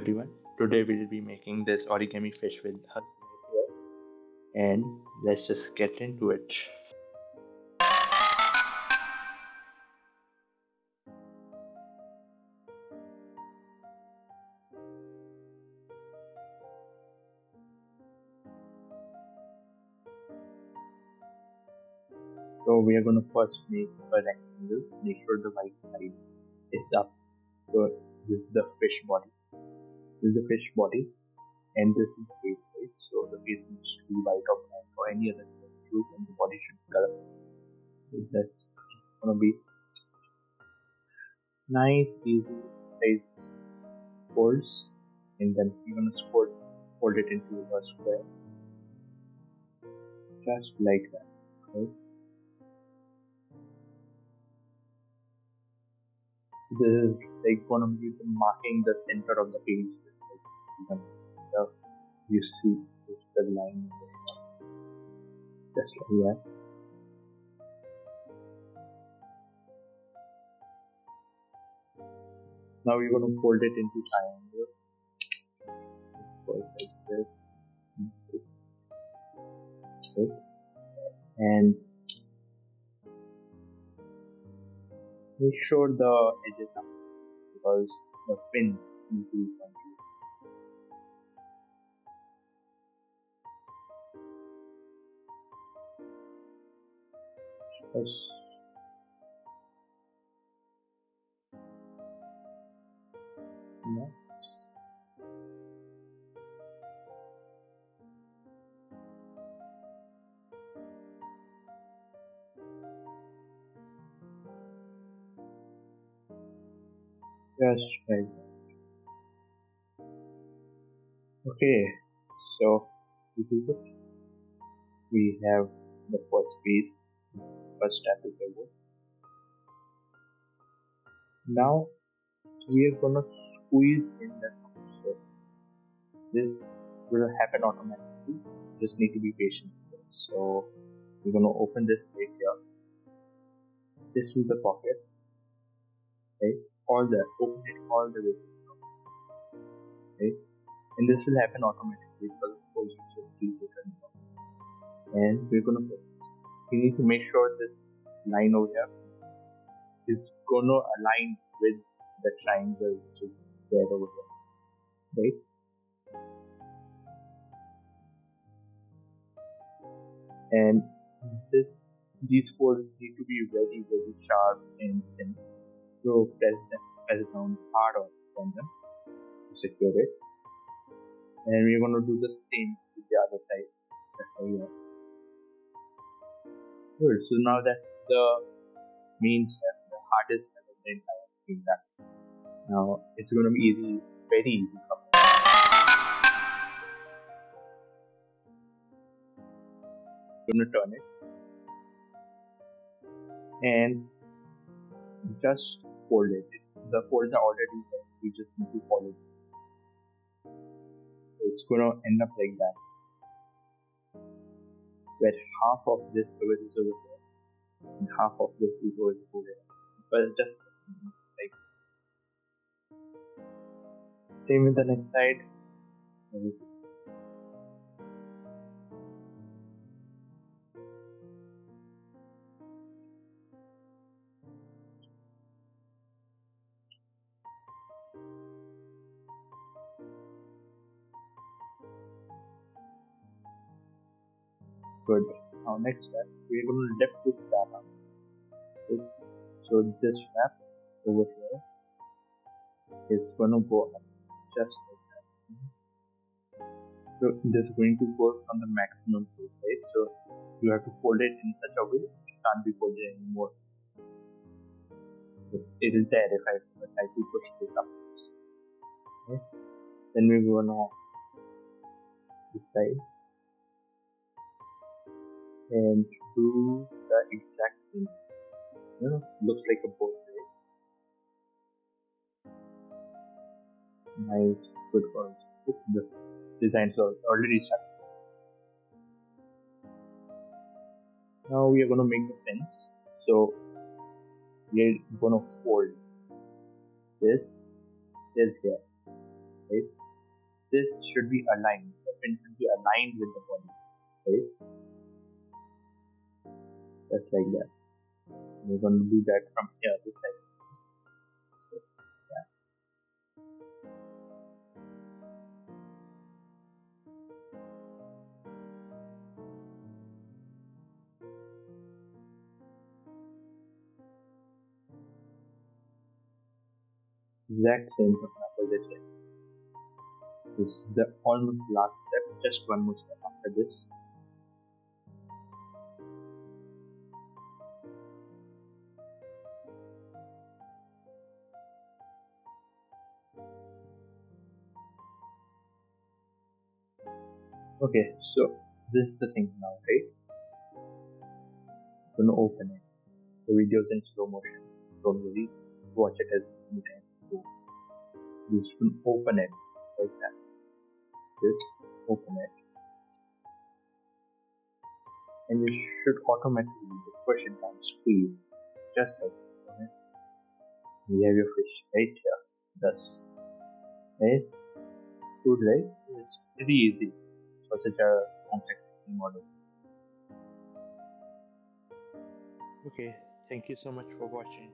everyone. Today we'll be making this origami fish with us right here, and let's just get into it. So we are going to first make a rectangle. Make sure the right side is up. So this is the fish body. This is the fish body, and this is the face, right? So the face needs to be white or black or any other color, and the body should be color. So that's gonna be nice, easy size folds, and then we're gonna fold it into a square, just like that, right? This is like gonna be marking the center of the page, like you see the line just like that. Now we're gonna fold it into triangle, like this, okay. And make sure the edges are because the pins need to be pointy. Yes. No. Just like that. Okay, so this is it. We have the first piece. First step is over. Now we are gonna squeeze in the top. This will happen automatically. Just need to be patient. So we're gonna open this right here. This is the pocket. Okay, open it all the way. Okay, and this will happen automatically because of course you just keep it and we're gonna put. We need to make sure this line over here is gonna align with the triangle which is there over here, right? And these folds need to be very sharp and thin. So press down hard on them to secure it. And we're gonna do the same with the other side. That's how we are. Good. So now that the main step, the hardest step of the entire thing done. Now it's gonna be easy, very easy for me. I'm gonna turn it and just fold it. The folds are already there. We just need to follow it. So it's gonna end up like that. Where half of this over is over here and half of this is over here. But just like same with the next side. Good. Now next step, we're going to lift this strap up. Okay. So this strap over here is going to go up just like that. So this is going to go from the maximum place, right? So you have to fold it in such a way it can't be folded anymore. It is there if I try to push this up. Okay. Then we go on this side and do the exact thing. Looks like a boat, right? Nice, good for us. The designs are already started. Now we are going to make the pins. So we are going to fold this here, right? this should be aligned. The fin should be aligned with the body, right? Just like that. We're going to do that from here, this side. So, yeah. Exact same for this. This is the almost last step. Just one more step after this. Okay, so this is the thing now, right? I'm gonna open it. The video's in slow motion. Don't worry. Watch it as many times as you go. You should open it like that. Just open it. And you should automatically push it down, squeeze. Just like that. You have your fish right here. Thus. Right? Good, right? It's pretty easy for such a complex model. Okay, thank you so much for watching.